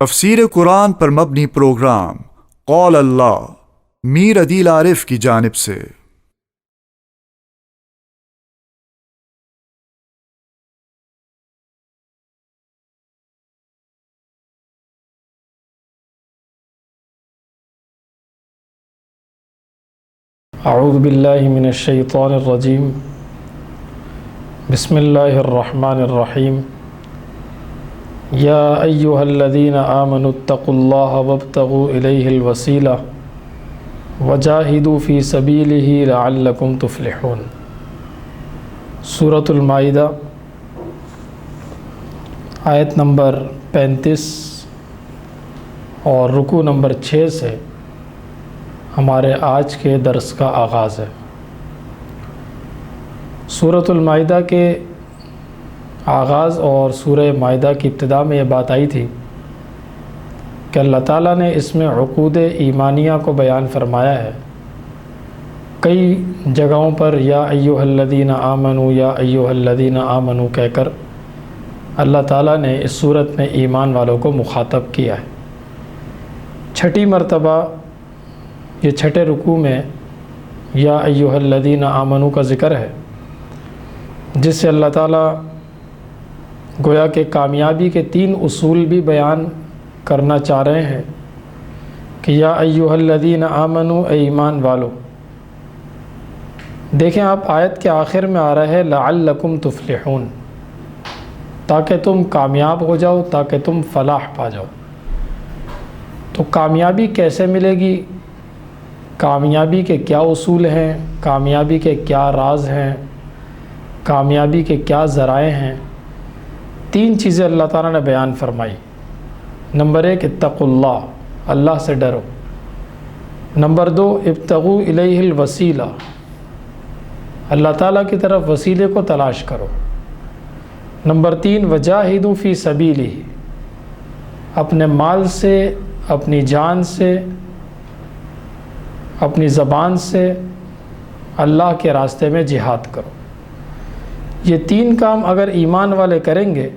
تفسیر قرآن پر مبنی پروگرام قول اللہ میر عدیل عارف کی جانب سے۔ اعوذ باللہ من الشیطان الرجیم، بسم اللہ الرحمن الرحیم۔ یا ایہا الذین آمنوا اتقوا اللہ وابتغوا الیہ الوسیلہ وجاہدوا فی سبیلہ لعلکم تفلحون۔ سورۃ المائدہ آیت نمبر 35 اور رکوع نمبر 6 سے ہمارے آج کے درس کا آغاز ہے۔ سورۃ المائدہ کے آغاز اور سورہ مائدہ کی ابتدا میں یہ بات آئی تھی کہ اللہ تعالیٰ نے اس میں عقود ایمانیہ کو بیان فرمایا ہے۔ کئی جگہوں پر یا ایھا الذین آمنوا یا ایھا الذین آمنوا کہہ کر اللہ تعالیٰ نے اس صورت میں ایمان والوں کو مخاطب کیا ہے۔ چھٹی مرتبہ یہ چھٹے رکوع میں یا ایھا الذین آمنوا کا ذکر ہے، جس سے اللہ تعالیٰ گویا کہ کامیابی کے 3 اصول بھی بیان کرنا چاہ رہے ہیں کہ یا ایھا الذین آمنوا، اے ایمان والو۔ دیکھیں آپ آیت کے آخر میں آ رہا ہے لعلکم تفلحون، تاکہ تم کامیاب ہو جاؤ، تاکہ تم فلاح پا جاؤ۔ تو کامیابی کیسے ملے گی؟ کامیابی کے کیا اصول ہیں؟ کامیابی کے کیا راز ہیں؟ کامیابی کے کیا ذرائع ہیں؟ 3 چیزیں اللہ تعالیٰ نے بیان فرمائی۔ نمبر 1 اتقوا اللہ، اللہ سے ڈرو۔ نمبر 2 ابتغوا الیہ الوسیلہ، اللہ تعالیٰ کی طرف وسیلے کو تلاش کرو۔ نمبر 3 وجاہدوا فی سبیلہ، اپنے مال سے، اپنی جان سے، اپنی زبان سے اللہ کے راستے میں جہاد کرو۔ یہ 3 کام اگر ایمان والے کریں گے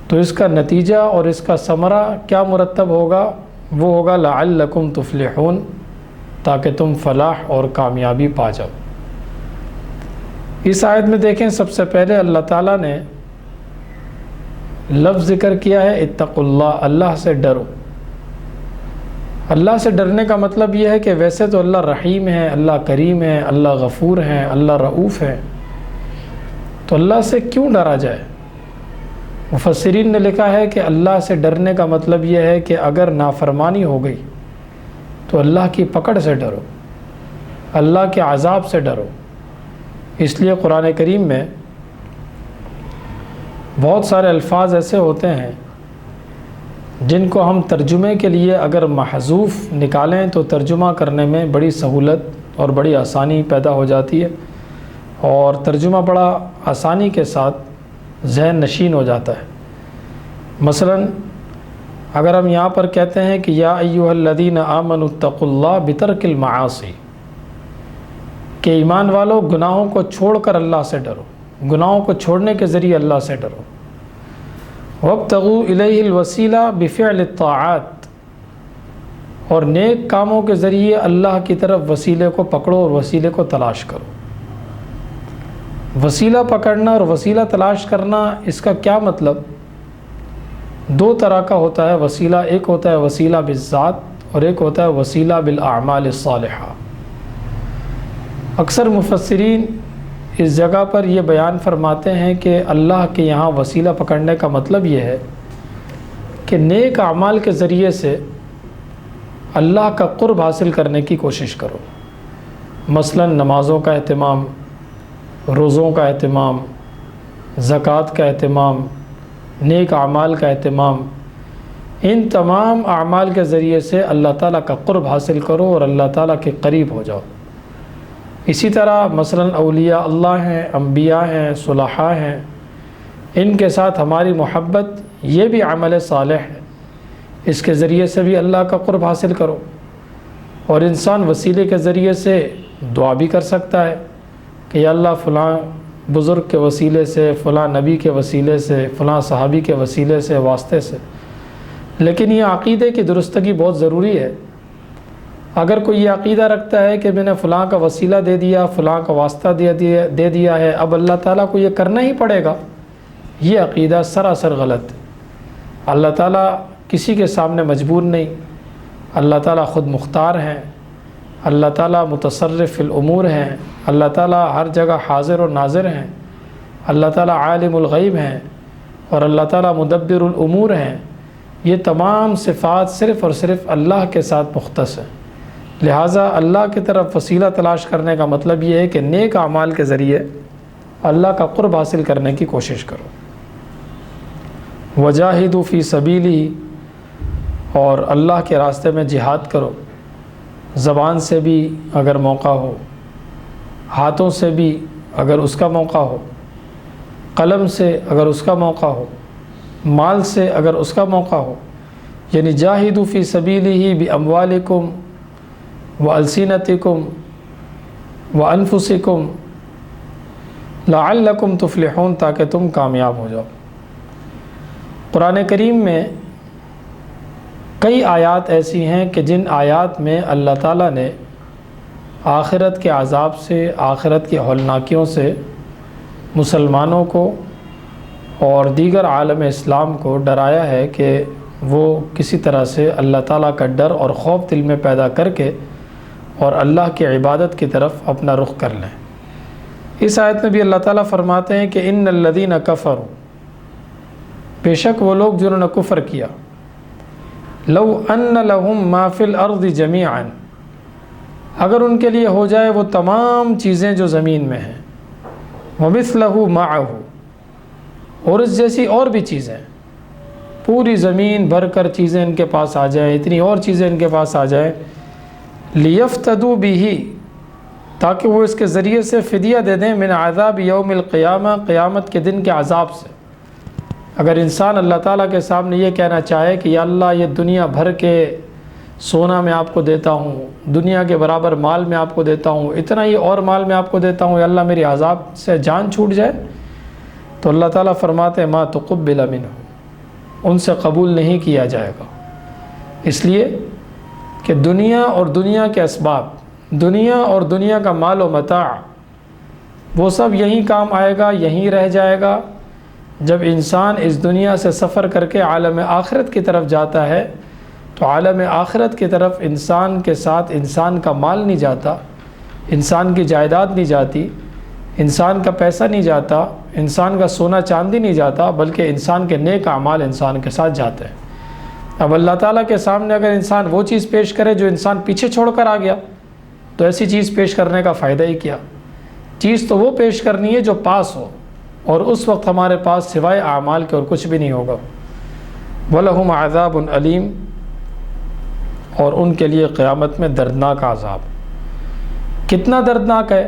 تو اس کا نتیجہ اور اس کا ثمرہ کیا مرتب ہوگا؟ وہ ہوگا لعلکم تفلحون، تاکہ تم فلاح اور کامیابی پا جاؤ۔ اس آیت میں دیکھیں سب سے پہلے اللہ تعالیٰ نے لفظ ذکر کیا ہے اتقوا اللہ، اللہ سے ڈرو۔ اللہ سے ڈرنے کا مطلب یہ ہے کہ ویسے تو اللہ رحیم ہے، اللہ کریم ہے، اللہ غفور ہے، اللہ رؤوف ہے، تو اللہ سے کیوں ڈرا جائے؟ مفسرین نے لکھا ہے کہ اللہ سے ڈرنے کا مطلب یہ ہے کہ اگر نافرمانی ہو گئی تو اللہ کی پکڑ سے ڈرو، اللہ کے عذاب سے ڈرو۔ اس لیے قرآن کریم میں بہت سارے الفاظ ایسے ہوتے ہیں جن کو ہم ترجمے کے لیے اگر محذوف نکالیں تو ترجمہ کرنے میں بڑی سہولت اور بڑی آسانی پیدا ہو جاتی ہے، اور ترجمہ بڑا آسانی کے ساتھ ذہن نشین ہو جاتا ہے۔ مثلا اگر ہم یہاں پر کہتے ہیں کہ یا ایھا الذین آمنوا اتقوا اللہ بترک المعاصی، کہ ایمان والو گناہوں کو چھوڑ کر اللہ سے ڈرو، گناہوں کو چھوڑنے کے ذریعے اللہ سے ڈرو۔ وابتغوا الیہ الوسیلہ بفعل الطاعات، اور نیک کاموں کے ذریعے اللہ کی طرف وسیلے کو پکڑو اور وسیلے کو تلاش کرو۔ وسیلہ پکڑنا اور وسیلہ تلاش کرنا، اس کا کیا مطلب؟ 2 طرح کا ہوتا ہے وسیلہ، ایک ہوتا ہے وسیلہ بالذات اور ایک ہوتا ہے وسیلہ بالاعمال الصالحہ۔ اکثر مفسرین اس جگہ پر یہ بیان فرماتے ہیں کہ اللہ کے یہاں وسیلہ پکڑنے کا مطلب یہ ہے کہ نیک اعمال کے ذریعے سے اللہ کا قرب حاصل کرنے کی کوشش کرو۔ مثلا نمازوں کا اہتمام، روزوں کا اہتمام، زکوٰۃ کا اہتمام، نیک اعمال کا اہتمام، ان تمام اعمال کے ذریعے سے اللہ تعالیٰ کا قرب حاصل کرو اور اللہ تعالیٰ کے قریب ہو جاؤ۔ اسی طرح مثلا اولیاء اللہ ہیں، انبیاء ہیں، صلحاء ہیں، ان کے ساتھ ہماری محبت یہ بھی عمل صالح ہے، اس کے ذریعے سے بھی اللہ کا قرب حاصل کرو۔ اور انسان وسیلے کے ذریعے سے دعا بھی کر سکتا ہے کہ یا اللہ فلاں بزرگ کے وسیلے سے، فلاں نبی کے وسیلے سے، فلاں صحابی کے وسیلے سے، واسطے سے لیکن یہ عقیدے کی درستگی بہت ضروری ہے۔ اگر کوئی یہ عقیدہ رکھتا ہے کہ میں نے فلاں کا وسیلہ دے دیا، فلاں کا واسطہ دے دیا ہے، اب اللہ تعالیٰ کو یہ کرنا ہی پڑے گا، یہ عقیدہ سراسر غلط ہے۔ اللہ تعالیٰ کسی کے سامنے مجبور نہیں، اللہ تعالیٰ خود مختار ہیں، اللہ تعالیٰ متصرف فی الامور ہیں، اللہ تعالیٰ ہر جگہ حاضر و ناظر ہیں، اللہ تعالیٰ عالم الغیب ہیں، اور اللہ تعالیٰ مدبر الامور ہیں۔ یہ تمام صفات صرف اور صرف اللہ کے ساتھ مختص ہیں۔ لہٰذا اللہ کی طرف وسیلہ تلاش کرنے کا مطلب یہ ہے کہ نیک اعمال کے ذریعے اللہ کا قرب حاصل کرنے کی کوشش کرو۔ وجاہدوا فی سبیلہ، اور اللہ کے راستے میں جہاد کرو، زبان سے بھی اگر موقع ہو، ہاتھوں سے بھی اگر اس کا موقع ہو، قلم سے اگر اس کا موقع ہو، مال سے اگر اس کا موقع ہو، یعنی جاہدوا فی سبیلہ باموالکم والسنتکم وانفسکم لعلکم تفلحون، تاکہ تم کامیاب ہو جاؤ۔ قرآن کریم میں کئی آیات ایسی ہیں کہ جن آیات میں اللہ تعالیٰ نے آخرت کے عذاب سے، آخرت کی ہولناکیوں سے مسلمانوں کو اور دیگر عالم اسلام کو ڈرایا ہے کہ وہ کسی طرح سے اللہ تعالیٰ کا ڈر اور خوف دل میں پیدا کر کے اور اللہ کی عبادت کی طرف اپنا رخ کر لیں۔ اس آیت میں بھی اللہ تعالیٰ فرماتے ہیں کہ ان الذین کفروا، بے شک وہ لوگ جنہوں نے کفر کیا، لو ان لہم ما فی الارض جمیعا، اگر ان کے لیے ہو جائے وہ تمام چیزیں جو زمین میں ہیں، ومثلہ معہ، اور اس جیسی اور بھی چیزیں، پوری زمین بھر کر چیزیں ان کے پاس آ جائیں، اتنی اور چیزیں ان کے پاس آ جائیں، لیفتدوا بہ، تاکہ وہ اس کے ذریعے سے فدیہ دے دیں، من عذاب یوم القیامہ، قیامت کے دن کے عذاب سے۔ اگر انسان اللہ تعالیٰ کے سامنے یہ کہنا چاہے کہ یا اللہ یہ دنیا بھر کے سونا میں آپ کو دیتا ہوں، دنیا کے برابر مال میں آپ کو دیتا ہوں، اتنا ہی اور مال میں آپ کو دیتا ہوں، یا اللہ میری عذاب سے جان چھوٹ جائے، تو اللہ تعالیٰ فرماتے ہیں ما تقبل منہ، ان سے قبول نہیں کیا جائے گا۔ اس لیے کہ دنیا اور دنیا کے اسباب، دنیا اور دنیا کا مال و متاع، وہ سب یہیں کام آئے گا، یہیں رہ جائے گا۔ جب انسان اس دنیا سے سفر کر کے عالم آخرت کی طرف جاتا ہے تو عالم آخرت کی طرف انسان کے ساتھ انسان کا مال نہیں جاتا، انسان کی جائیداد نہیں جاتی، انسان کا پیسہ نہیں جاتا، انسان کا سونا چاندی نہیں جاتا، بلکہ انسان کے نیک اعمال انسان کے ساتھ جاتے ہیں۔ اب اللہ تعالیٰ کے سامنے اگر انسان وہ چیز پیش کرے جو انسان پیچھے چھوڑ کر آ گیا، تو ایسی چیز پیش کرنے کا فائدہ ہی کیا؟ چیز تو وہ پیش کرنی ہے جو پاس ہو، اور اس وقت ہمارے پاس سوائے اعمال کے اور کچھ بھی نہیں ہوگا۔ وَلَهُمْ عَذَابٌ أَلِيمٌ، اور ان کے لیے قیامت میں دردناک عذاب۔ کتنا دردناک ہے؟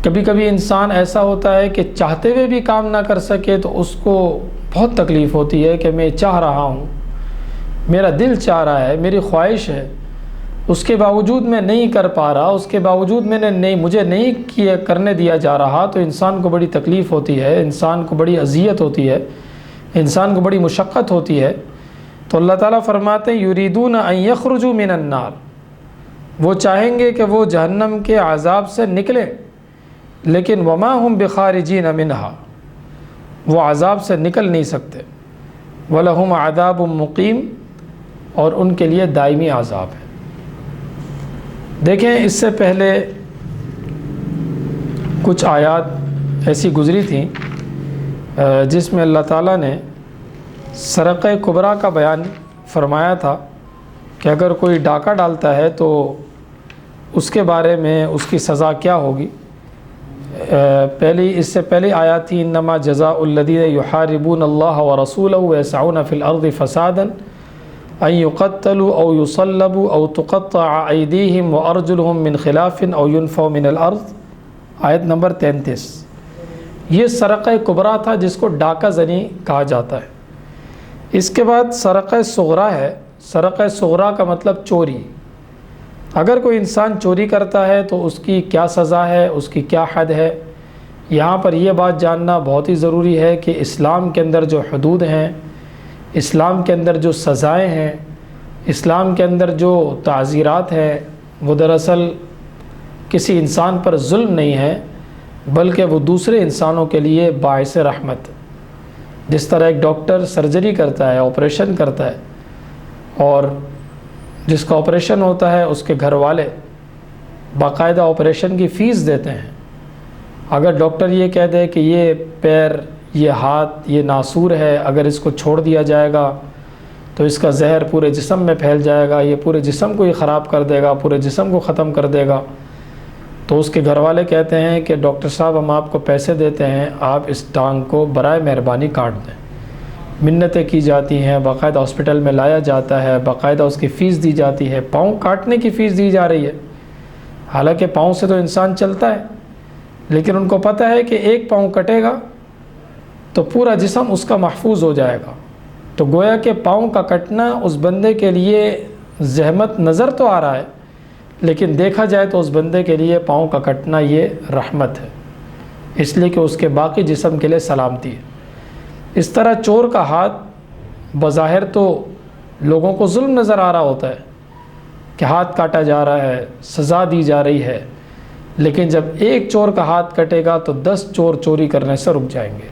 کبھی کبھی انسان ایسا ہوتا ہے کہ چاہتے ہوئے بھی کام نہ کر سکے تو اس کو بہت تکلیف ہوتی ہے کہ میں چاہ رہا ہوں، میرا دل چاہ رہا ہے، میری خواہش ہے، اس کے باوجود میں نہیں کر پا رہا، اس کے باوجود مجھے نہیں کرنے دیا جا رہا، تو انسان کو بڑی تکلیف ہوتی ہے، انسان کو بڑی اذیت ہوتی ہے، انسان کو بڑی مشقت ہوتی ہے۔ تو اللہ تعالیٰ فرماتے ہیں یریدون ان یخرجوا من النار، وہ چاہیں گے کہ وہ جہنم کے عذاب سے نکلیں، لیکن وما ہم بخارجین منہا، وہ عذاب سے نکل نہیں سکتے۔ ولہم عذاب مقیم، اور ان کے لیے دائمی عذاب ہے۔ دیکھیں اس سے پہلے کچھ آیات ایسی گزری تھیں جس میں اللہ تعالیٰ نے سرقہ کبریٰ کا بیان فرمایا تھا کہ اگر کوئی ڈاکہ ڈالتا ہے تو اس کے بارے میں اس کی سزا کیا ہوگی۔ اس سے پہلے آیات تھی انما جزاء الذین یحاربون اللہ ورسولہ ویسعون فی الارض فسادا ان یقتلوا او یصلبوا او تقطع ایدیہم وارجلہم من خلاف او ینفوا من الارض، آیت نمبر 33۔ یہ سرقہ کبریٰ تھا جس کو ڈاکہ زنی کہا جاتا ہے۔ اس کے بعد سرقہ صغریٰ ہے۔ سرقہ صغریٰ کا مطلب چوری۔ اگر کوئی انسان چوری کرتا ہے تو اس کی کیا سزا ہے، اس کی کیا حد ہے۔ یہاں پر یہ بات جاننا بہت ہی ضروری ہے کہ اسلام کے اندر جو حدود ہیں، اسلام کے اندر جو سزائیں ہیں، اسلام کے اندر جو تعزیرات ہیں، وہ دراصل کسی انسان پر ظلم نہیں ہے، بلکہ وہ دوسرے انسانوں کے لیے باعث رحمت۔ جس طرح ایک ڈاکٹر سرجری کرتا ہے، آپریشن کرتا ہے، اور جس کا آپریشن ہوتا ہے اس کے گھر والے باقاعدہ آپریشن کی فیس دیتے ہیں۔ اگر ڈاکٹر یہ کہہ دے کہ یہ پیر، یہ ہاتھ، یہ ناسور ہے، اگر اس کو چھوڑ دیا جائے گا تو اس کا زہر پورے جسم میں پھیل جائے گا، یہ پورے جسم کو ہی خراب کر دے گا، پورے جسم کو ختم کر دے گا، تو اس کے گھر والے کہتے ہیں کہ ڈاکٹر صاحب ہم آپ کو پیسے دیتے ہیں، آپ اس ٹانگ کو برائے مہربانی کاٹ دیں۔ منتیں کی جاتی ہیں، باقاعدہ ہاسپٹل میں لایا جاتا ہے، باقاعدہ اس کی فیس دی جاتی ہے، پاؤں کاٹنے کی فیس دی جا رہی ہے۔ حالانکہ پاؤں سے تو انسان چلتا ہے، لیکن ان کو پتہ ہے کہ ایک پاؤں کٹے گا تو پورا جسم اس کا محفوظ ہو جائے گا۔ تو گویا کہ پاؤں کا کٹنا اس بندے کے لیے زحمت نظر تو آ رہا ہے، لیکن دیکھا جائے تو اس بندے کے لیے پاؤں کا کٹنا یہ رحمت ہے، اس لیے کہ اس کے باقی جسم کے لیے سلامتی ہے۔ اس طرح چور کا ہاتھ بظاہر تو لوگوں کو ظلم نظر آ رہا ہوتا ہے کہ ہاتھ کاٹا جا رہا ہے، سزا دی جا رہی ہے، لیکن جب ایک چور کا ہاتھ کٹے گا تو 10 چور چوری کرنے سے رک جائیں گے۔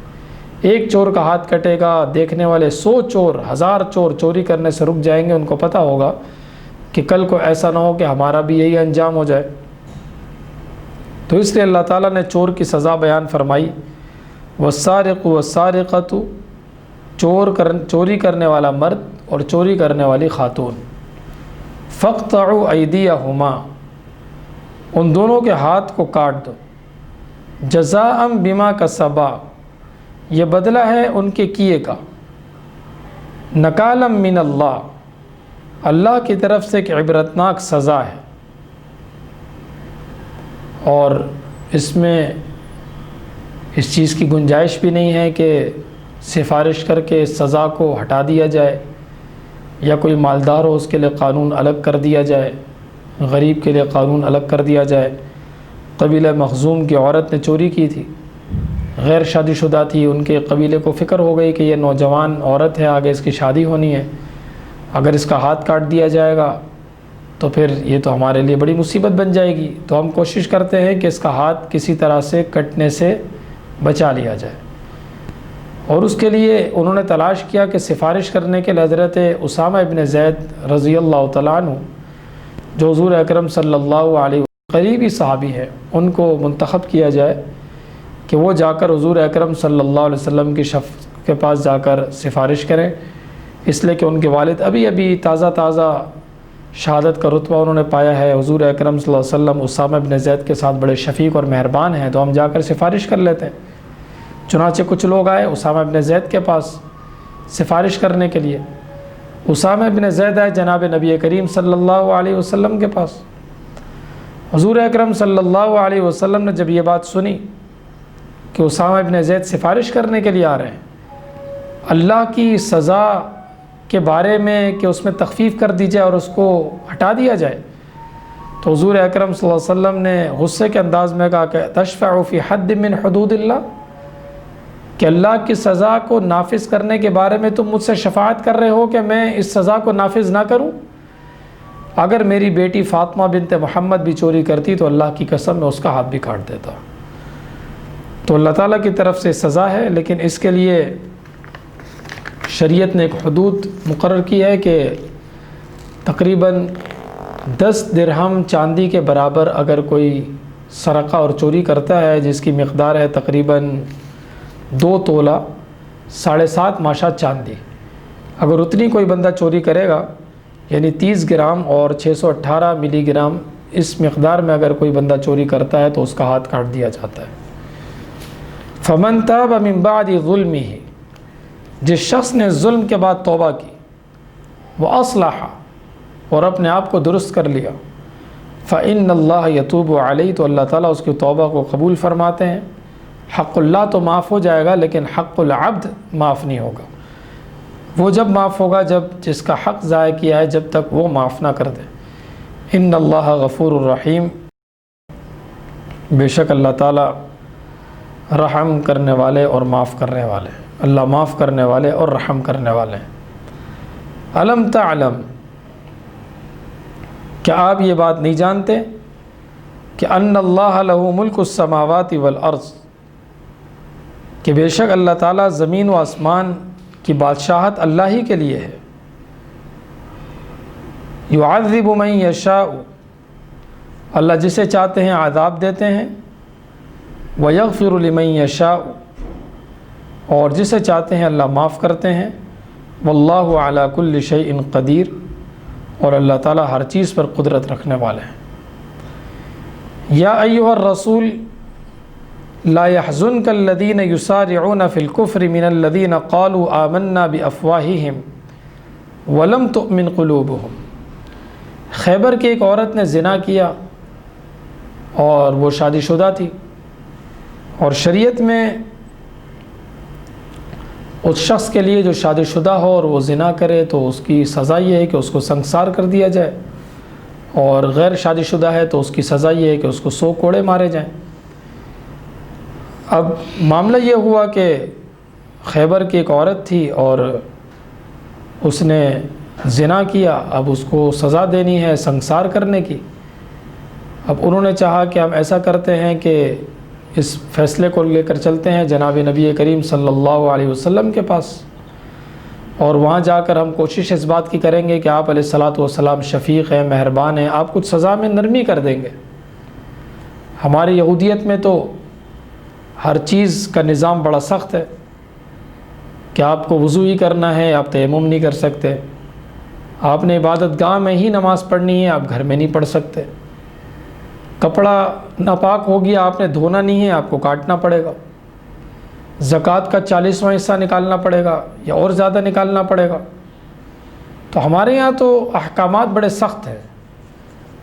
ایک چور کا ہاتھ کٹے گا، دیکھنے والے 100 چور، 1000 چور چوری کرنے سے رک جائیں گے۔ ان کو پتہ ہوگا کہ کل کو ایسا نہ ہو کہ ہمارا بھی یہی انجام ہو جائے۔ تو اس لیے اللہ تعالیٰ نے چور کی سزا بیان فرمائی، والسارق والسارقۃ، چوری کرنے والا مرد اور چوری کرنے والی خاتون، فاقطعوا ایدیہما، ان دونوں کے ہاتھ کو کاٹ دو، جزاء بما کسبا، یہ بدلہ ہے ان کے کیے کا، نکالا من اللہ، اللہ کی طرف سے ایک عبرتناک سزا ہے۔ اور اس میں اس چیز کی گنجائش بھی نہیں ہے کہ سفارش کر کے اس سزا کو ہٹا دیا جائے، یا کوئی مالدار ہو اس کے لیے قانون الگ کر دیا جائے، غریب کے لیے قانون الگ کر دیا جائے۔ قبیلہ مخزوم کی عورت نے چوری کی تھی، غیر شادی شدہ تھی، ان کے قبیلے کو فکر ہو گئی کہ یہ نوجوان عورت ہے، آگے اس کی شادی ہونی ہے، اگر اس کا ہاتھ کاٹ دیا جائے گا تو پھر یہ تو ہمارے لیے بڑی مصیبت بن جائے گی۔ تو ہم کوشش کرتے ہیں کہ اس کا ہاتھ کسی طرح سے کٹنے سے بچا لیا جائے، اور اس کے لیے انہوں نے تلاش کیا کہ سفارش کرنے کے لیے حضرت اسامہ ابن زید رضی اللہ تعالیٰ عنہ، جو حضور اکرم صلی اللہ علیہ وسلم قریبی صحابی ہیں، ان کو منتخب کیا جائے کہ وہ جا کر حضور اکرم صلی اللہ علیہ وسلم کی شفاعت کے پاس جا کر سفارش کریں، اس لیے کہ ان کے والد ابھی تازہ شہادت کا رتبہ انہوں نے پایا ہے۔ حضور اکرم صلی اللہ علیہ وسلم اسامہ ابن زید کے ساتھ بڑے شفیق اور مہربان ہیں، تو ہم جا کر سفارش کر لیتے ہیں۔ چنانچہ کچھ لوگ آئے اسامہ ابن زید کے پاس سفارش کرنے کے لیے۔ اسامہ ابن زید آئے جناب نبی کریم صلی اللہ علیہ وسلم کے پاس۔ حضور اکرم صلی اللہ علیہ وسلم نے جب یہ بات سنی کہ اسامہ ابن زید سفارش کرنے کے لیے آ رہے ہیں، اللہ کی سزا کے بارے میں کہ اس میں تخفیف کر دی جائے اور اس کو ہٹا دیا جائے، تو حضور اکرم صلی اللہ علیہ وسلم نے غصے کے انداز میں کہا کہ تشفع فی حد من حدود اللہ، کہ اللہ کی سزا کو نافذ کرنے کے بارے میں تم مجھ سے شفاعت کر رہے ہو کہ میں اس سزا کو نافذ نہ کروں؟ اگر میری بیٹی فاطمہ بنت محمد بھی چوری کرتی تو اللہ کی قسم میں اس کا ہاتھ بھی کاٹ دیتا۔ تو اللہ تعالیٰ کی طرف سے سزا ہے، لیکن اس کے لیے شریعت نے ایک حدود مقرر کی ہے کہ تقریباً 10 درہم چاندی کے برابر اگر کوئی سرقہ اور چوری کرتا ہے، جس کی مقدار ہے تقریباً 2 تولہ 7.5 ماشا چاندی، اگر اتنی کوئی بندہ چوری کرے گا، یعنی 30 گرام اور 618 ملی گرام، اس مقدار میں اگر کوئی بندہ چوری کرتا ہے تو اس کا ہاتھ کاٹ دیا جاتا ہے۔ فمن تاب من بعد ظلمہ، جس شخص نے ظلم کے بعد توبہ کی، وہ اصلح، اور اپنے آپ کو درست کر لیا، فإن اللہ یتوب علیہ، تو اللہ تعالیٰ اس کی توبہ کو قبول فرماتے ہیں۔ حق اللہ تو معاف ہو جائے گا، لیکن حق العبد معاف نہیں ہوگا۔ وہ جب معاف ہوگا جب جس کا حق ضائع کیا ہے، جب تک وہ معاف نہ کر دے۔ ان اللہ غفور الرحیم، بے شک اللہ تعالیٰ رحم کرنے والے اور معاف کرنے والے ہیں۔ اللہ معاف کرنے والے اور رحم کرنے والے ہیں۔ الم تعلم، کیا آپ یہ بات نہیں جانتے کہ ان اللہ لہ ملک السماوات والارض، کہ بے شک اللہ تعالیٰ زمین و آسمان کی بادشاہت اللہ ہی کے لیے ہے۔ یعذب من یشاء، اللہ جسے چاہتے ہیں عذاب دیتے ہیں، ویغفر لمن یشاء، اور جسے چاہتے ہیں اللہ معاف کرتے ہیں، واللہ علی کل شیء قدیر، اور اللہ تعالیٰ ہر چیز پر قدرت رکھنے والے ہیں۔ یا ایھا الرسول لا يحزنك الذين يسارعون في الكفر من الذين قالوا آمنا بأفواههم ولم تؤمن قلوبهم، خیبر کی ایک عورت نے زنا کیا اور وہ شادی شدہ تھی، اور شریعت میں اس شخص کے لیے جو شادی شدہ ہو اور وہ زنا کرے تو اس کی سزا یہ ہے کہ اس کو سنگسار کر دیا جائے، اور غیر شادی شدہ ہے تو اس کی سزا یہ ہے کہ اس کو 100 کوڑے مارے جائیں۔ اب معاملہ یہ ہوا کہ خیبر کی ایک عورت تھی اور اس نے زنا کیا، اب اس کو سزا دینی ہے سنگسار کرنے کی۔ اب انہوں نے چاہا کہ ہم ایسا کرتے ہیں کہ اس فیصلے کو لے کر چلتے ہیں جناب نبی کریم صلی اللہ علیہ وسلم کے پاس، اور وہاں جا کر ہم کوشش اس بات کی کریں گے کہ آپ علیہ الصلاۃ والسلام شفیق ہیں، مہربان ہیں، آپ کچھ سزا میں نرمی کر دیں گے۔ ہماری یہودیت میں تو ہر چیز کا نظام بڑا سخت ہے کہ آپ کو وضو ہی کرنا ہے، آپ تیمم نہیں کر سکتے، آپ نے عبادت گاہ میں ہی نماز پڑھنی ہے، آپ گھر میں نہیں پڑھ سکتے، کپڑا ناپاک ہو گیا آپ نے دھونا نہیں ہے، آپ کو کاٹنا پڑے گا، زکوٰۃ کا 40واں حصہ نکالنا پڑے گا یا اور زیادہ نکالنا پڑے گا۔ تو ہمارے یہاں تو احکامات بڑے سخت ہیں،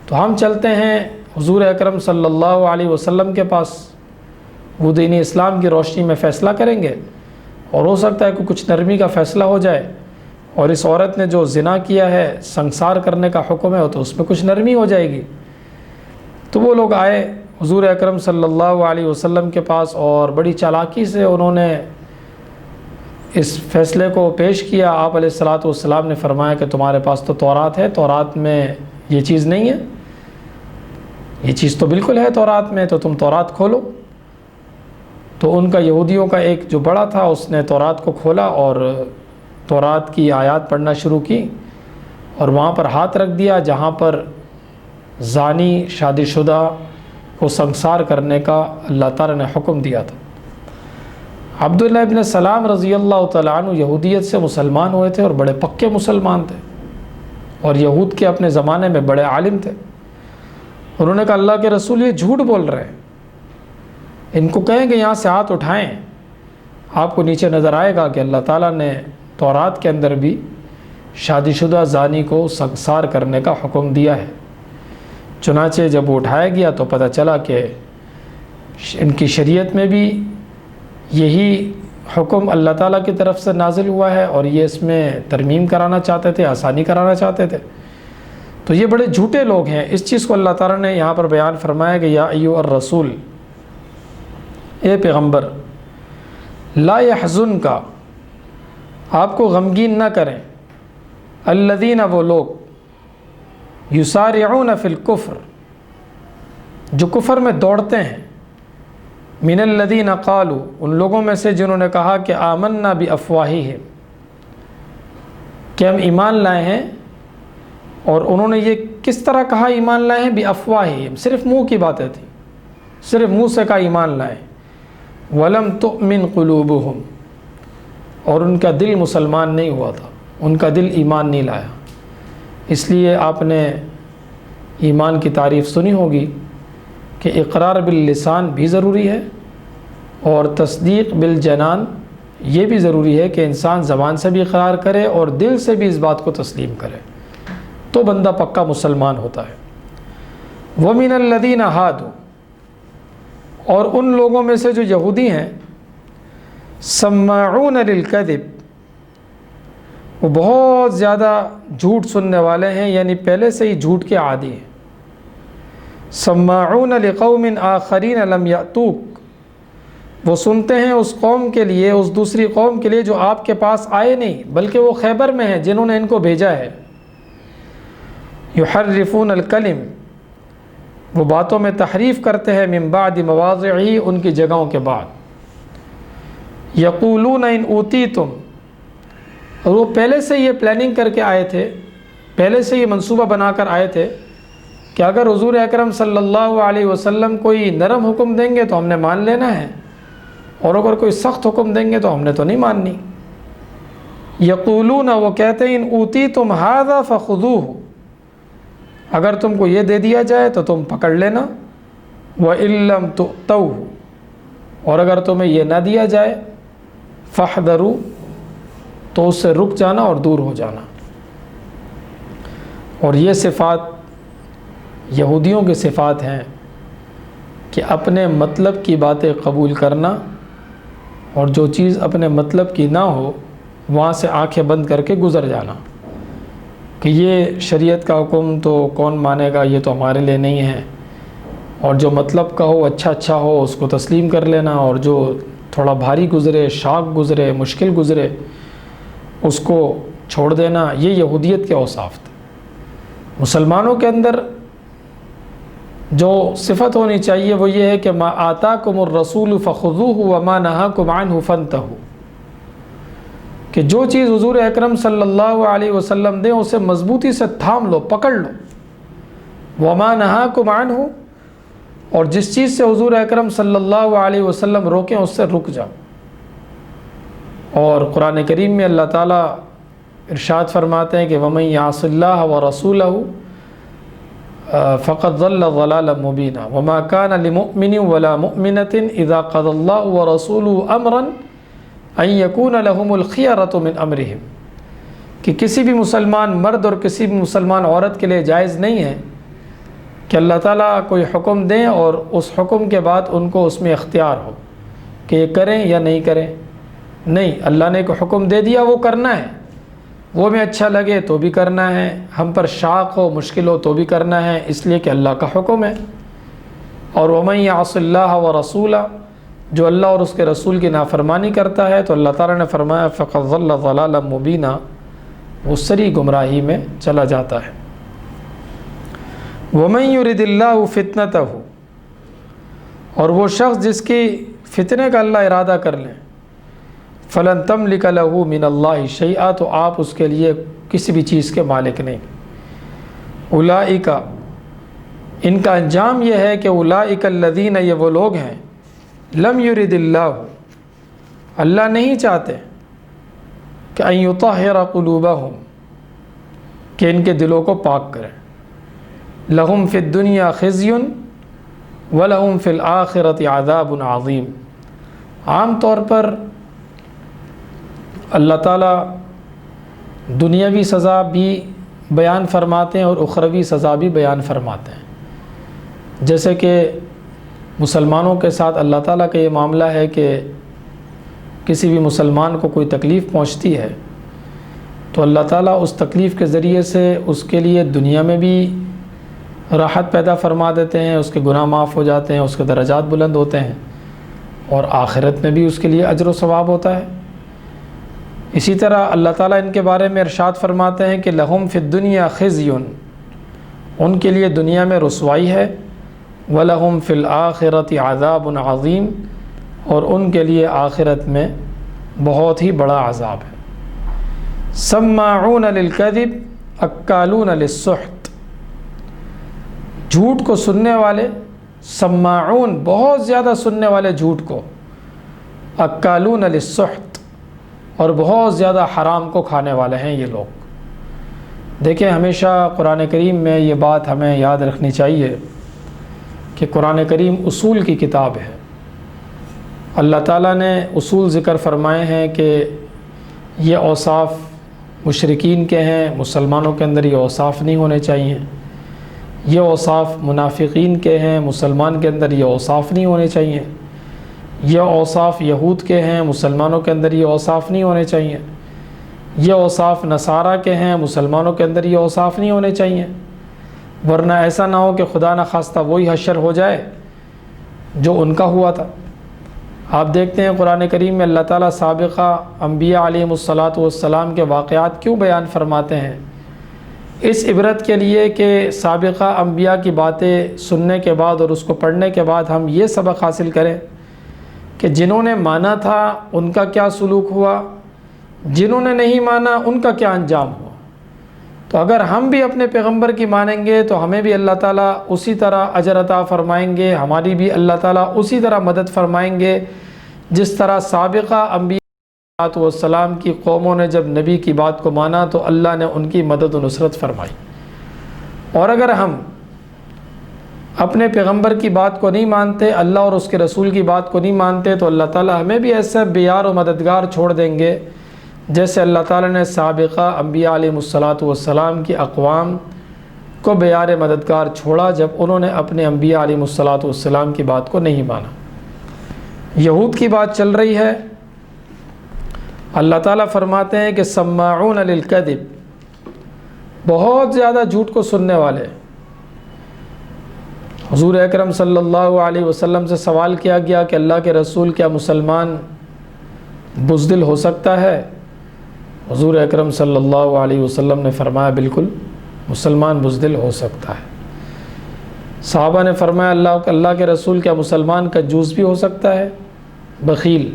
تو ہم چلتے ہیں حضور اکرم صلی اللہ علیہ وسلم کے پاس، وہ دین اسلام کی روشنی میں فیصلہ کریں گے، اور ہو سکتا ہے کہ کچھ نرمی کا فیصلہ ہو جائے، اور اس عورت نے جو زنا کیا ہے سنگسار کرنے کا حکم ہے تو اس میں کچھ نرمی ہو جائے گی۔ تو وہ لوگ آئے حضور اکرم صلی اللہ علیہ وسلم کے پاس، اور بڑی چالاکی سے انہوں نے اس فیصلے کو پیش کیا۔ آپ علیہ الصلاۃ والسلام نے فرمایا کہ تمہارے پاس تو تورات ہے، تورات میں یہ چیز نہیں ہے، یہ چیز تو بالکل ہے تورات میں، تو تم تورات کھولو۔ تو ان کا یہودیوں کا ایک جو بڑا تھا اس نے تورات کو کھولا اور تورات کی آیات پڑھنا شروع کی، اور وہاں پر ہاتھ رکھ دیا جہاں پر زانی شادی شدہ کو سنگسار کرنے کا اللہ تعالیٰ نے حکم دیا تھا۔ عبداللہ ابن سلام رضی اللہ تعالیٰ عنہ یہودیت سے مسلمان ہوئے تھے اور بڑے پکے مسلمان تھے، اور یہود کے اپنے زمانے میں بڑے عالم تھے۔ انہوں نے کہا اللہ کے رسول یہ جھوٹ بول رہے ہیں، ان کو کہیں کہ یہاں سے ہاتھ اٹھائیں، آپ کو نیچے نظر آئے گا کہ اللہ تعالیٰ نے تورات کے اندر بھی شادی شدہ زانی کو سنگسار کرنے کا حکم دیا ہے۔ چنانچہ جب وہ اٹھایا گیا تو پتہ چلا کہ ان کی شریعت میں بھی یہی حکم اللہ تعالیٰ کی طرف سے نازل ہوا ہے، اور یہ اس میں ترمیم کرانا چاہتے تھے، آسانی کرانا چاہتے تھے۔ تو یہ بڑے جھوٹے لوگ ہیں۔ اس چیز کو اللہ تعالیٰ نے یہاں پر بیان فرمایا کہ یا ایھا الرسول، اے پیغمبر، لا يحزنک، آپ کو غمگین نہ کریں، الذین، وہ لوگ، یسارعون فی الکفر، جو کفر میں دوڑتے ہیں، من الذین قالوا، ان لوگوں میں سے جنہوں نے کہا کہ آمنا بافواہہم، کہ ہم ایمان لائے ہیں، اور انہوں نے یہ کس طرح کہا ایمان لائے ہیں؟ بافواہہم، صرف منہ کی باتیں تھیں، صرف منہ سے کہا ایمان لائے، ولم تؤمن قلوبہم، اور ان کا دل مسلمان نہیں ہوا تھا، ان کا دل ایمان نہیں لایا۔ اس لیے آپ نے ایمان کی تعریف سنی ہوگی کہ اقرار باللسان بھی ضروری ہے، اور تصدیق بالجنان یہ بھی ضروری ہے کہ انسان زبان سے بھی اقرار کرے اور دل سے بھی اس بات کو تسلیم کرے، تو بندہ پکا مسلمان ہوتا ہے۔ وَمِنَ الَّذِينَ هَادُوا، اور ان لوگوں میں سے جو یہودی ہیں، سماعون للکذب، وہ بہت زیادہ جھوٹ سننے والے ہیں، یعنی پہلے سے ہی جھوٹ کے عادی ہیں۔ سماعون لقوم آخرین لم یأتوک، وہ سنتے ہیں اس قوم کے لیے، اس دوسری قوم کے لیے جو آپ کے پاس آئے نہیں بلکہ وہ خیبر میں ہیں جنہوں نے ان کو بھیجا ہے۔ یحرفون الکلم، وہ باتوں میں تحریف کرتے ہیں، من بعد مواضعہ، ان کی جگہوں کے بعد۔ یقولون ان اوتیتم، اور وہ پہلے سے یہ پلاننگ کر کے آئے تھے، پہلے سے یہ منصوبہ بنا کر آئے تھے کہ اگر حضور اکرم صلی اللہ علیہ وسلم کوئی نرم حکم دیں گے تو ہم نے مان لینا ہے، اور اگر کوئی سخت حکم دیں گے تو ہم نے تو نہیں ماننی۔ یقولون، وہ کہتے ہیں، ان اوتیتم ھذا فخذوہ، اگر تم کو یہ دے دیا جائے تو تم پکڑ لینا، وَإِن لَّمْ تُؤْتَوْهُ، اور اگر تمہیں یہ نہ دیا جائے، فاحذروا، تو اس سے رک جانا اور دور ہو جانا۔ اور یہ صفات یہودیوں کی صفات ہیں کہ اپنے مطلب کی باتیں قبول کرنا، اور جو چیز اپنے مطلب کی نہ ہو وہاں سے آنکھیں بند کر کے گزر جانا کہ یہ شریعت کا حکم تو کون مانے گا، یہ تو ہمارے لیے نہیں ہے، اور جو مطلب کا ہو، اچھا ہو، اس کو تسلیم کر لینا، اور جو تھوڑا بھاری گزرے، شاق گزرے، مشکل گزرے، اس کو چھوڑ دینا۔ یہ یہودیت کے اوصاف تھے۔ مسلمانوں کے اندر جو صفت ہونی چاہیے وہ یہ ہے کہ ما آتاکم الرسول فخذوہ وما نہاکم عنہ فانتہوا، کہ جو چیز حضور اکرم صلی اللہ علیہ وسلم دیں اسے مضبوطی سے تھام لو، پکڑ لو۔ وما نہاکم عنہ، اور جس چیز سے حضور اکرم صلی اللہ علیہ وسلم روکیں اس سے رک جاؤ۔ اور قرآن کریم میں اللہ تعالیٰ ارشاد فرماتے ہیں کہ وَمَن يَعْصِ اللَّهَ وَرَسُولَهُ فَقَدْ ضَلَّ ضَلَالًا مُبِينًا وَمَا كَانَ لِمُؤْمِنٍ وَلَا مُؤْمِنَةٍ إِذَا قَضَى اللَّهُ وَرَسُولُهُ أَمْرًا أَن يَكُونَ لَهُمُ الْخِيَرَةُ مِنْ أَمْرِهِمْ، کہ کسی بھی مسلمان مرد اور کسی بھی مسلمان عورت کے لیے جائز نہیں ہے کہ اللہ تعالیٰ کوئی حکم دیں اور اس حکم کے بعد ان کو اس میں اختیار ہو کہ یہ کریں یا نہیں کریں۔ نہیں، اللہ نے کوئی حکم دے دیا، وہ کرنا ہے، وہ میں اچھا لگے تو بھی کرنا ہے، ہم پر شاق ہو، مشکل ہو تو بھی کرنا ہے، اس لیے کہ اللہ کا حکم ہے۔ اور وَمَن يَعْصِ اللَّهَ وَرَسُولَهُ، جو اللہ اور اس کے رسول کی نافرمانی کرتا ہے تو اللہ تعالیٰ نے فرمایا فَقَدْ ضَلَّ ضَلَالًا مُبِينًا، وہ سری گمراہی میں چلا جاتا ہے۔ وَمَن يُرِدِ اللَّهُ فِتْنَتَهُ، اور وہ شخص جس کی فتنے کا اللہ ارادہ کر لیں، فَلَن تَمْلِكَ لَهُ مِنَ اللَّهِ شَيْئًا، تو آپ اس کے لیے کسی بھی چیز کے مالک نہیں۔ اولئک، ان کا انجام یہ ہے کہ اولئک الذین، یہ وہ لوگ ہیں، لم یرد اللہ، اللہ نہیں چاہتے کہ ان یطہر قلوبہم، کہ ان کے دلوں کو پاک کریں۔ لہم فی الدنیا خزی ولہم فی الآخرۃ عذاب عظیم، عام طور پر اللہ تعالیٰ دنیاوی سزا بھی بیان فرماتے ہیں اور اخروی سزا بھی بیان فرماتے ہیں۔ جیسے کہ مسلمانوں کے ساتھ اللہ تعالیٰ کا یہ معاملہ ہے کہ کسی بھی مسلمان کو کوئی تکلیف پہنچتی ہے تو اللہ تعالیٰ اس تکلیف کے ذریعے سے اس کے لیے دنیا میں بھی راحت پیدا فرما دیتے ہیں، اس کے گناہ معاف ہو جاتے ہیں، اس کے درجات بلند ہوتے ہیں، اور آخرت میں بھی اس کے لیے اجر و ثواب ہوتا ہے۔ اسی طرح اللہ تعالیٰ ان کے بارے میں ارشاد فرماتے ہیں کہ لہم فی الدنیا خزی، ان کے لیے دنیا میں رسوائی ہے، وَلَهُمْ فِي الْآخِرَةِ عَذَابٌ عَظِيمٌ، اور ان کے لیے آخرت میں بہت ہی بڑا عذاب ہے۔ سَمَّاعُونَ لِلْكَذِبِ أَكَّالُونَ لِلسُّحْتِ، جھوٹ کو سننے والے، سماعون بہت زیادہ سننے والے جھوٹ کو، اکالون للسحت، اور بہت زیادہ حرام کو کھانے والے ہیں یہ لوگ۔ دیکھیں، ہمیشہ قرآن کریم میں یہ بات ہمیں یاد رکھنی چاہیے کہ قرآن کریم اصول کی کتاب ہے۔ اللہ تعالیٰ نے اصول ذکر فرمائے ہیں کہ یہ اوصاف مشرکین کے ہیں، مسلمانوں کے اندر یہ اوصاف نہیں ہونے چاہیے۔ یہ اوصاف منافقین کے ہیں، مسلمان کے اندر یہ اوصاف نہیں ہونے چاہیے۔ یہ اوصاف یہود کے ہیں، مسلمانوں کے اندر یہ اوصاف نہیں ہونے چاہیے۔ یہ اوصاف نصارہ کے ہیں، مسلمانوں کے اندر یہ اوصاف نہیں ہونے چاہیے، ورنہ ایسا نہ ہو کہ خدا نخواستہ وہی حشر ہو جائے جو ان کا ہوا تھا۔ آپ دیکھتے ہیں قرآن کریم میں اللہ تعالیٰ سابقہ انبیاء علیہم الصلاۃ والسلام کے واقعات کیوں بیان فرماتے ہیں؟ اس عبرت کے لیے کہ سابقہ انبیاء کی باتیں سننے کے بعد اور اس کو پڑھنے کے بعد ہم یہ سبق حاصل کریں کہ جنہوں نے مانا تھا ان کا کیا سلوک ہوا، جنہوں نے نہیں مانا ان کا کیا انجام ہوا۔ تو اگر ہم بھی اپنے پیغمبر کی مانیں گے تو ہمیں بھی اللہ تعالیٰ اسی طرح اجر عطا فرمائیں گے، ہماری بھی اللہ تعالیٰ اسی طرح مدد فرمائیں گے جس طرح سابقہ انبیاء علیہ السلام کی قوموں نے جب نبی کی بات کو مانا تو اللہ نے ان کی مدد و نصرت فرمائی۔ اور اگر ہم اپنے پیغمبر کی بات کو نہیں مانتے، اللہ اور اس کے رسول کی بات کو نہیں مانتے، تو اللہ تعالیٰ ہمیں بھی ایسے بیار و مددگار چھوڑ دیں گے جیسے اللہ تعالیٰ نے سابقہ انبیاء علیہ الصلاۃ والسلام کی اقوام کو بیار مددگار چھوڑا جب انہوں نے اپنے انبیاء علیہ الصلاۃ والسلام کی بات کو نہیں مانا۔ یہود کی بات چل رہی ہے، اللہ تعالیٰ فرماتے ہیں کہ سماعون للکذب، بہت زیادہ جھوٹ کو سننے والے۔ حضور اکرم صلی اللہ علیہ وسلم سے سوال کیا گیا کہ اللہ کے رسول کیا مسلمان بزدل ہو سکتا ہے؟ حضور اکرم صلی اللہ علیہ وسلم نے فرمایا بالکل مسلمان بزدل ہو سکتا ہے۔ صحابہ نے فرمایا اللہ کے رسول کیا مسلمان کنجوس بھی ہو سکتا ہے، بخیل؟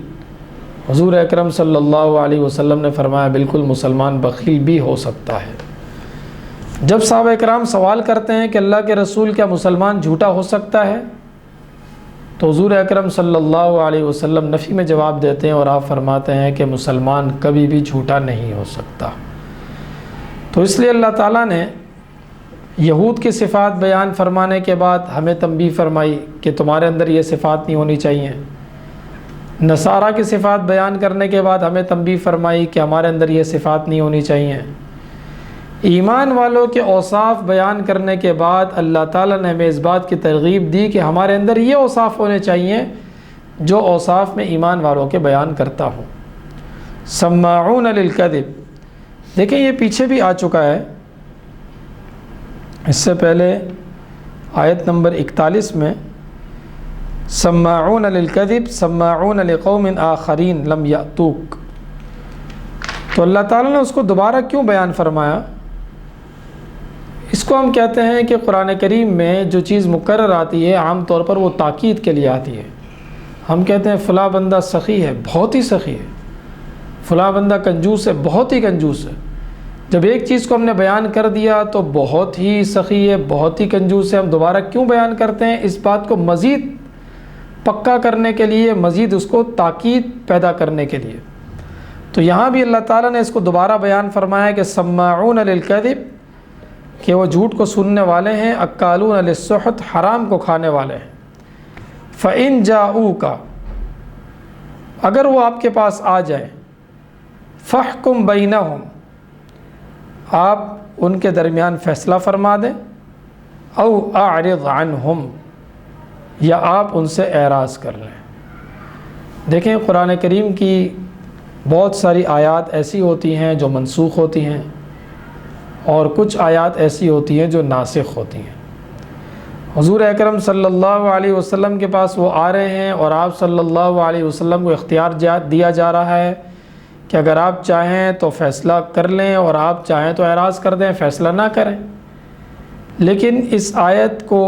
حضور اکرم صلی اللہ علیہ وسلم نے فرمایا بالکل مسلمان بخیل بھی ہو سکتا ہے۔ جب صحابہ اکرام سوال کرتے ہیں کہ اللہ کے رسول کیا مسلمان جھوٹا ہو سکتا ہے، تو حضور اکرم صلی اللہ علیہ وسلم نفی میں جواب دیتے ہیں اور آپ فرماتے ہیں کہ مسلمان کبھی بھی جھوٹا نہیں ہو سکتا۔ تو اس لیے اللہ تعالیٰ نے یہود کی صفات بیان فرمانے کے بعد ہمیں تنبیہ فرمائی کہ تمہارے اندر یہ صفات نہیں ہونی چاہیے۔ نصارہ کی صفات بیان کرنے کے بعد ہمیں تنبیہ فرمائی کہ ہمارے اندر یہ صفات نہیں ہونی چاہیے۔ ایمان والوں کے اوصاف بیان کرنے کے بعد اللہ تعالیٰ نے ہمیں اس بات کی ترغیب دی کہ ہمارے اندر یہ اوصاف ہونے چاہیے جو اوصاف میں ایمان والوں کے بیان کرتا ہوں۔ سماعون للکذب، دیکھیں یہ پیچھے بھی آ چکا ہے، اس سے پہلے آیت نمبر 41 میں سماعون للکذب سماعون لقوم آخرین لم یأتوک، تو اللہ تعالیٰ نے اس کو دوبارہ کیوں بیان فرمایا؟ اس کو ہم کہتے ہیں کہ قرآن کریم میں جو چیز مکرر آتی ہے عام طور پر وہ تاکید کے لیے آتی ہے۔ ہم کہتے ہیں فلاں بندہ سخی ہے، بہت ہی سخی ہے، فلاں بندہ کنجوس ہے، بہت ہی کنجوس ہے۔ جب ایک چیز کو ہم نے بیان کر دیا تو بہت ہی سخی ہے، بہت ہی کنجوس ہے، ہم دوبارہ کیوں بیان کرتے ہیں؟ اس بات کو مزید پکا کرنے کے لیے، مزید اس کو تاکید پیدا کرنے کے لیے۔ تو یہاں بھی اللہ تعالیٰ نے اس کو دوبارہ بیان فرمایا کہ سماعون للکذب، کہ وہ جھوٹ کو سننے والے ہیں، اکالون للسحت، حرام کو کھانے والے ہیں۔ فَإِن جَاءُوكَ، اگر وہ آپ کے پاس آ جائیں، فَاحْكُم بَيْنَهُمْ، آپ ان کے درمیان فیصلہ فرما دیں، او اعرض عنہم، یا آپ ان سے اعراض کر لیں۔ دیکھیں قرآن کریم کی بہت ساری آیات ایسی ہوتی ہیں جو منسوخ ہوتی ہیں اور کچھ آیات ایسی ہوتی ہیں جو ناسخ ہوتی ہیں۔ حضور اکرم صلی اللہ علیہ وسلم کے پاس وہ آ رہے ہیں اور آپ صلی اللہ علیہ وسلم کو اختیار دیا جا رہا ہے کہ اگر آپ چاہیں تو فیصلہ کر لیں اور آپ چاہیں تو اعراض کر دیں، فیصلہ نہ کریں۔ لیکن اس آیت کو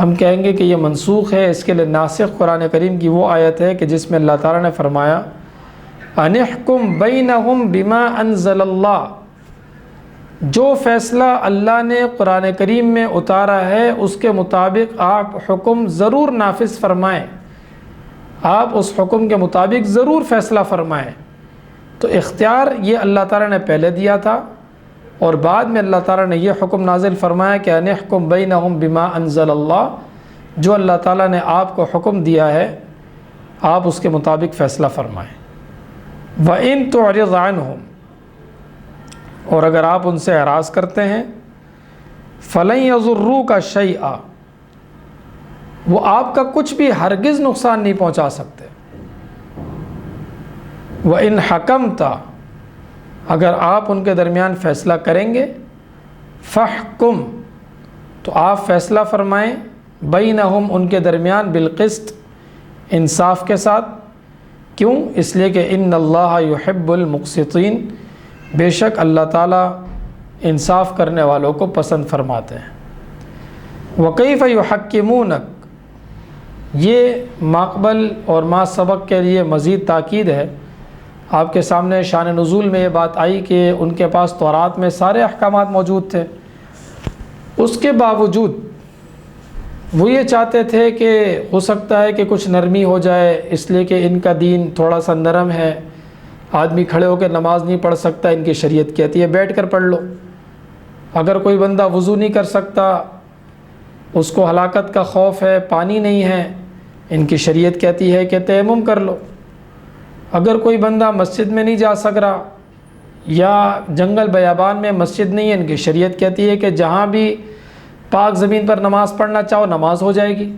ہم کہیں گے کہ یہ منسوخ ہے، اس کے لیے ناسخ قرآن کریم کی وہ آیت ہے کہ جس میں اللہ تعالیٰ نے فرمایا انحکم بینہم بما انزل اللہ، جو فیصلہ اللہ نے قرآن کریم میں اتارا ہے اس کے مطابق آپ حکم ضرور نافذ فرمائیں، آپ اس حکم کے مطابق ضرور فیصلہ فرمائیں۔ تو اختیار یہ اللہ تعالیٰ نے پہلے دیا تھا اور بعد میں اللہ تعالیٰ نے یہ حکم نازل فرمایا کہ انحکم بینہم بما انزل اللہ، جو اللہ تعالیٰ نے آپ کو حکم دیا ہے آپ اس کے مطابق فیصلہ فرمائیں۔ وَإِن تُعْرِضْ عَنْهُمْ، اور اگر آپ ان سے اعراض کرتے ہیں، فَلَن يَضُرُّوكَ شَيْئًا، وہ آپ کا کچھ بھی ہرگز نقصان نہیں پہنچا سکتے۔ وَإِنْ حَكَمْتَ، اگر آپ ان کے درمیان فیصلہ کریں گے، فَحْكُمْ، تو آپ فیصلہ فرمائیں، بینہم، ان کے درمیان، بالقسط، انصاف کے ساتھ. کیوں؟ اس لیے کہ ان اللہ یحب المقسطین، بے شک اللہ تعالیٰ انصاف کرنے والوں کو پسند فرماتے ہیں. وکیف یحکمونک، یہ ماقبل اور ما سبق کے لیے مزید تاکید ہے. آپ کے سامنے شان نزول میں یہ بات آئی کہ ان کے پاس تورات میں سارے احکامات موجود تھے، اس کے باوجود وہ یہ چاہتے تھے کہ ہو سکتا ہے کہ کچھ نرمی ہو جائے، اس لیے کہ ان کا دین تھوڑا سا نرم ہے، آدمی کھڑے ہو کے نماز نہیں پڑھ سکتا، ان کی شریعت کہتی ہے بیٹھ کر پڑھ لو. اگر کوئی بندہ وضو نہیں کر سکتا، اس کو ہلاکت کا خوف ہے، پانی نہیں ہے، ان کی شریعت کہتی ہے کہ تیمم کر لو. اگر کوئی بندہ مسجد میں نہیں جا سک رہا یا جنگل بیابان میں مسجد نہیں ہے، ان کی شریعت کہتی ہے کہ جہاں بھی پاک زمین پر نماز پڑھنا چاہو نماز ہو جائے گی.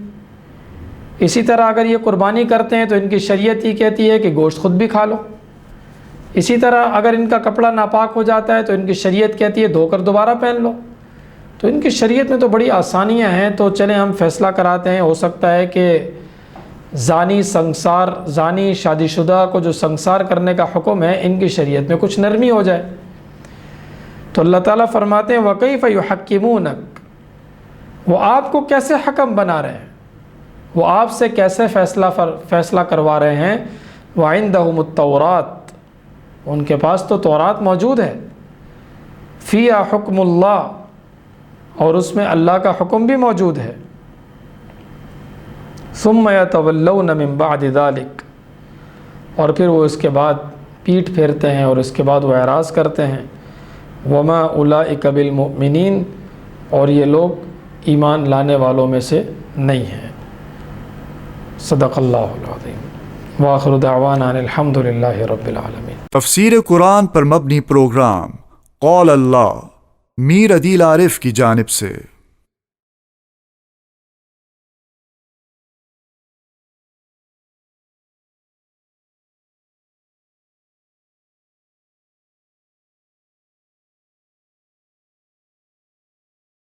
اسی طرح اگر یہ قربانی کرتے ہیں تو ان کی شریعت یہ کہتی ہے کہ گوشت خود بھی کھا لو. اسی طرح اگر ان کا کپڑا ناپاک ہو جاتا ہے تو ان کی شریعت کہتی ہے دھو کر دوبارہ پہن لو. تو ان کی شریعت میں تو بڑی آسانیاں ہیں. تو چلیں ہم فیصلہ کراتے ہیں، ہو سکتا ہے کہ زانی شادی شدہ کو جو سنسار کرنے کا حکم ہے، ان کی شریعت میں کچھ نرمی ہو جائے. تو اللہ تعالیٰ فرماتے ہیں وَكَيْفَ يُحَكِّمُونَكَ، وہ آپ کو کیسے حکم بنا رہے ہیں، وہ آپ سے کیسے فیصلہ کروا رہے ہیں. وَعِنْدَهُمُ التَّوْرَاتُ، ان کے پاس تو تورات موجود ہے. فِيهَا حُكْمُ اللَّهِ، اور اس میں اللہ کا حکم بھی موجود ہے. ثُمَّ يَتَوَلَّوْنَ مِن بَعْدِ ذَلِكَ، اور پھر وہ اس کے بعد پیٹھ پھیرتے ہیں اور اس کے بعد وہ اعراض کرتے ہیں. وَمَا أُولَئِكَ بِالْمُؤْمِنِينَ، اور یہ لوگ ایمان لانے والوں میں سے نہیں ہیں. صدق اللہ العظیم. وآخر دعوانا ان الحمد للہ رب العالمین. تفسیر قرآن پر مبنی پروگرام قول اللہ میر عدیل عارف کی جانب سے